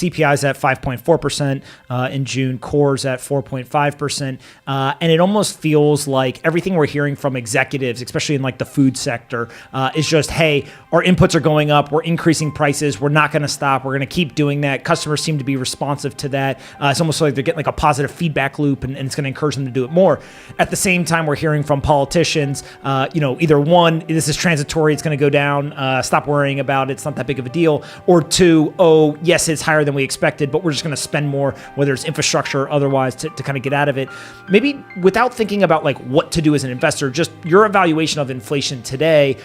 CPI is at 5.4% in June, core's at 4.5%. And it almost feels like everything we're hearing from executives, especially in like the food sector, is just, hey, our inputs are going up. We're increasing prices. We're not going to stop. We're going to keep doing that. Customers seem to be responsive to that. It's almost like they're getting like a positive feedback loop, and it's going to encourage them to do it more. At the same time, we're hearing from politicians, either one, this is transitory, it's going to go down, stop worrying about it, it's not that big of a deal, or two, oh, yes, it's higher than we expected, but we're just going to spend more, whether it's infrastructure or otherwise, to kind of get out of it. Maybe without thinking about like what to do as an investor, just your evaluation of inflation today,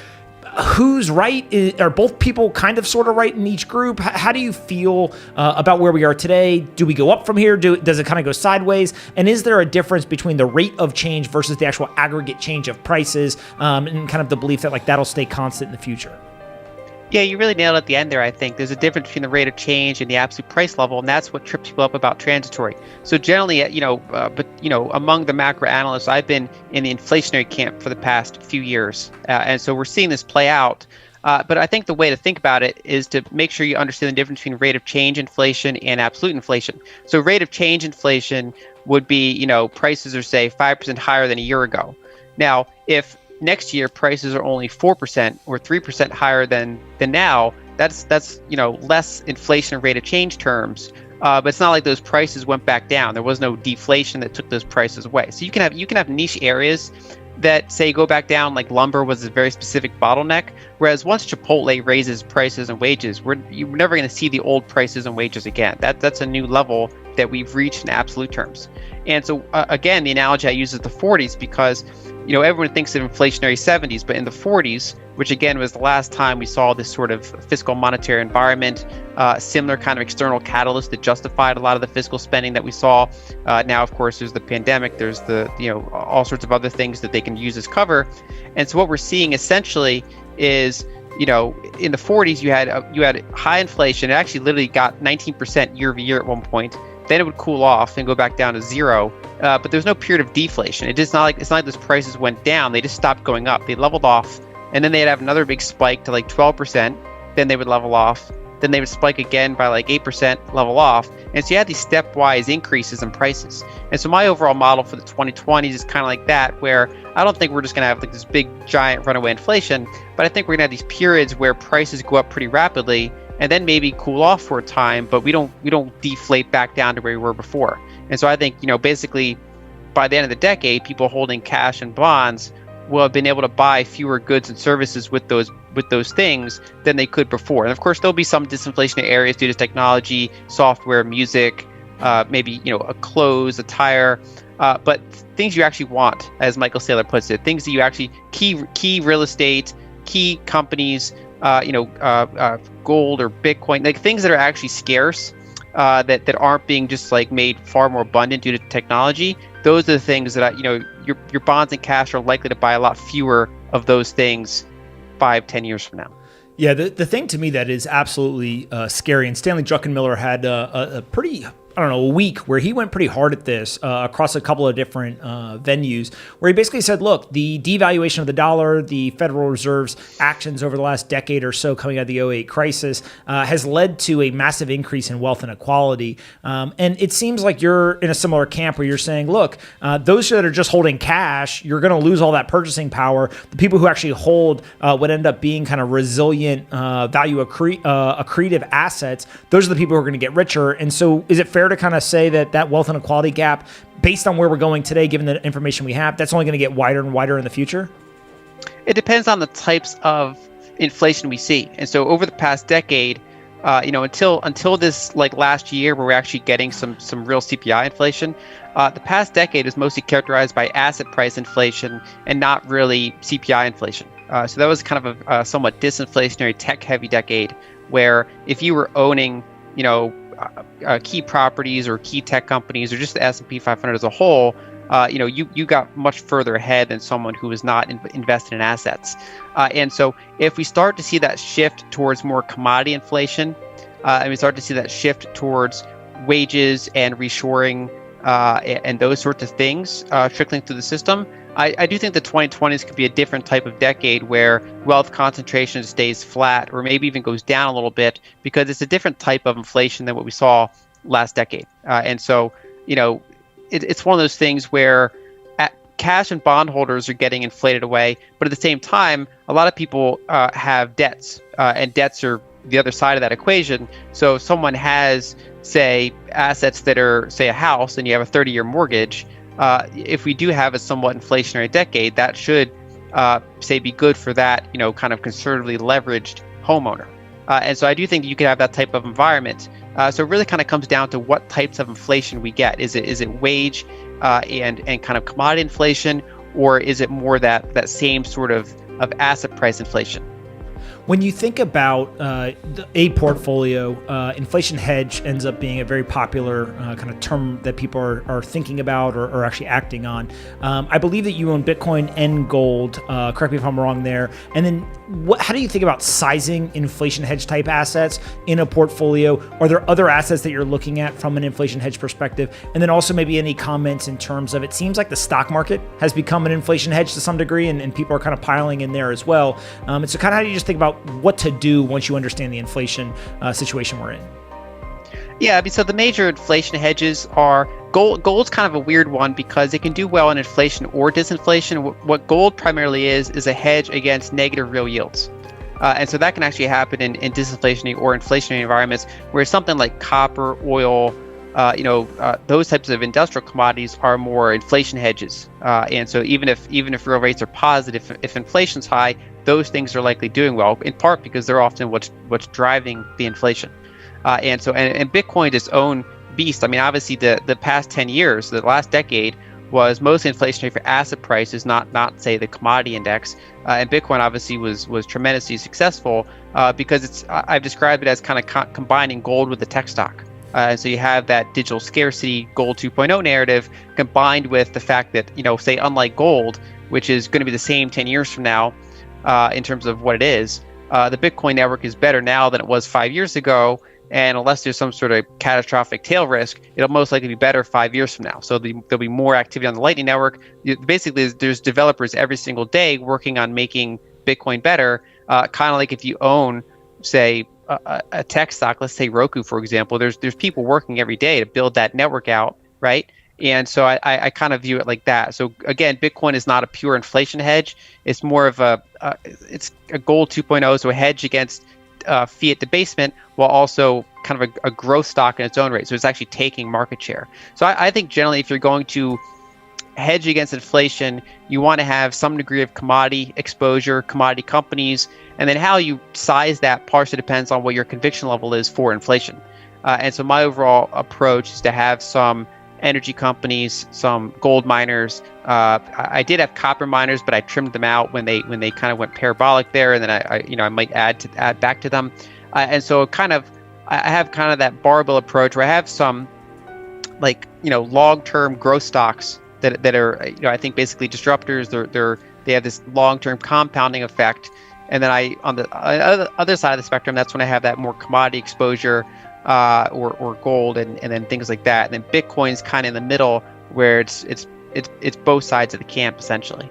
who's right? Are both people kind of sort of right in each group? How do you feel about where we are today? Do we go up from here? Does it kind of go sideways? And is there a difference between the rate of change versus the actual aggregate change of prices, and kind of the belief that like that'll stay constant in the future? Yeah, you really nailed it at the end there, I think. There's a difference between the rate of change and the absolute price level, and that's what trips people up about transitory. So generally, among the macro analysts, I've been in the inflationary camp for the past few years. And so we're seeing this play out. But I think the way to think about it is to make sure you understand the difference between rate of change inflation and absolute inflation. So rate of change inflation would be, prices are, say, 5% higher than a year ago. Now, if next year prices are only 4% or 3% higher than now, that's less inflation rate of change terms. But it's not like those prices went back down. There was no deflation that took those prices away. So you can have niche areas that say go back down, like lumber was a very specific bottleneck. Whereas once Chipotle raises prices and wages, you're never going to see the old prices and wages again. That's a new level that we've reached in absolute terms. And so again, the analogy I use is the 40s because everyone thinks of inflationary 70s, but in the 40s, which again was the last time we saw this sort of fiscal monetary environment, similar kind of external catalyst that justified a lot of the fiscal spending that we saw. Now, of course, there's the pandemic, there's the all sorts of other things that they can use as cover. And so what we're seeing essentially is, in the 40s, you had high inflation. It actually literally got 19% year over year at one point. Then it would cool off and go back down to zero. But there's no period of deflation. It's not like those prices went down. They just stopped going up. They leveled off, and then they'd have another big spike to like 12%. Then they would level off. Then they would spike again by like 8%, level off. And so you had these stepwise increases in prices. And so my overall model for the 2020s is kind of like that, where I don't think we're just going to have like this big giant runaway inflation, but I think we're going to have these periods where prices go up pretty rapidly and then maybe cool off for a time, but we don't deflate back down to where we were before. And so I think, basically by the end of the decade, people holding cash and bonds will have been able to buy fewer goods and services with those things than they could before. And of course, there'll be some disinflationary areas due to technology, software, music, maybe a clothes, a tire, but things you actually want, as Michael Saylor puts it, things that you actually key real estate, key companies, gold or Bitcoin, like things that are actually scarce, that aren't being just like made far more abundant due to technology. Those are the things that your bonds and cash are likely to buy a lot fewer of those things 5-10 years from now. Yeah, the thing to me that is absolutely scary, and Stanley Druckenmiller had a pretty, a week where he went pretty hard at this across a couple of different venues, where he basically said, look, the devaluation of the dollar, the Federal Reserve's actions over the last decade or so coming out of the 2008 crisis has led to a massive increase in wealth inequality. And it seems like you're in a similar camp where you're saying, look, those that are just holding cash, you're going to lose all that purchasing power. The people who actually hold what end up being kind of resilient, value accretive assets, those are the people who are going to get richer. And so is it fair to kind of say that wealth inequality gap, based on where we're going today, given the information we have, that's only going to get wider and wider in the future? It depends on the types of inflation we see. And so over the past decade, until this like last year where we're actually getting some real CPI inflation, the past decade is mostly characterized by asset price inflation and not really CPI inflation. So that was kind of a somewhat disinflationary tech-heavy decade, where if you were owning, key properties or key tech companies or just the S&P 500 as a whole, you got much further ahead than someone who is not invested in assets. And so if we start to see that shift towards more commodity inflation, and we start to see that shift towards wages and reshoring, and those sorts of things trickling through the system, I do think the 2020s could be a different type of decade where wealth concentration stays flat or maybe even goes down a little bit, because it's a different type of inflation than what we saw last decade. And so, it's one of those things where cash and bond holders are getting inflated away, but at the same time, a lot of people have debts, and debts are the other side of that equation. So if someone has, say, assets that are, say, a house, and you have a 30-year mortgage, if we do have a somewhat inflationary decade, that should, say, be good for that, kind of conservatively leveraged homeowner. And so I do think you could have that type of environment. So it really kind of comes down to what types of inflation we get. Is it wage and kind of commodity inflation, or is it more that same sort of asset price inflation? When you think about a portfolio, inflation hedge ends up being a very popular kind of term that people are thinking about or actually acting on. I believe that you own Bitcoin and gold. Correct me if I'm wrong there. And then how do you think about sizing inflation hedge type assets in a portfolio? Are there other assets that you're looking at from an inflation hedge perspective? And then also maybe any comments in terms of, it seems like the stock market has become an inflation hedge to some degree, and people are kind of piling in there as well. And so kind of how do you just think about what to do once you understand the inflation situation we're in? Yeah, I mean, so the major inflation hedges are gold. Gold's kind of a weird one because it can do well in inflation or disinflation. What gold primarily is a hedge against negative real yields. And so that can actually happen in disinflationary or inflationary environments, where something like copper, oil, those types of industrial commodities are more inflation hedges. And so even if real rates are positive, if inflation's high, those things are likely doing well, in part because they're often what's driving the inflation. And Bitcoin is its own beast. I mean, obviously the past 10 years, the last decade, was mostly inflationary for asset prices, not say the commodity index. And Bitcoin obviously was tremendously successful because I've described it as kind of combining gold with the tech stock. And so you have that digital scarcity gold 2.0 narrative combined with the fact that, say, unlike gold, which is going to be the same 10 years from now in terms of what it is, the Bitcoin network is better now than it was 5 years ago. And unless there's some sort of catastrophic tail risk, it'll most likely be better 5 years from now. So there'll be more activity on the Lightning Network. Basically, there's developers every single day working on making Bitcoin better. Kind of like if you own, say, a tech stock, let's say Roku, for example, there's people working every day to build that network out, right? And so I kind of view it like that. So again, Bitcoin is not a pure inflation hedge. It's more of it's a gold 2.0, so a hedge against fiat debasement, while also kind of a growth stock in its own right. So it's actually taking market share. So I think generally, if you're going to hedge against inflation, you want to have some degree of commodity exposure, commodity companies, and then how you size that partially depends on what your conviction level is for inflation. And so my overall approach is to have some energy companies, some gold miners. I did have copper miners, but I trimmed them out when they kind of went parabolic there, and then I might add back to them. And so I have kind of that barbell approach where I have some long-term growth stocks that are I think basically disruptors. They have this long-term compounding effect. And then on the other side of the spectrum, that's when I have that more commodity exposure, or gold and then things like that. And then Bitcoin's kind of in the middle, where it's both sides of the camp essentially.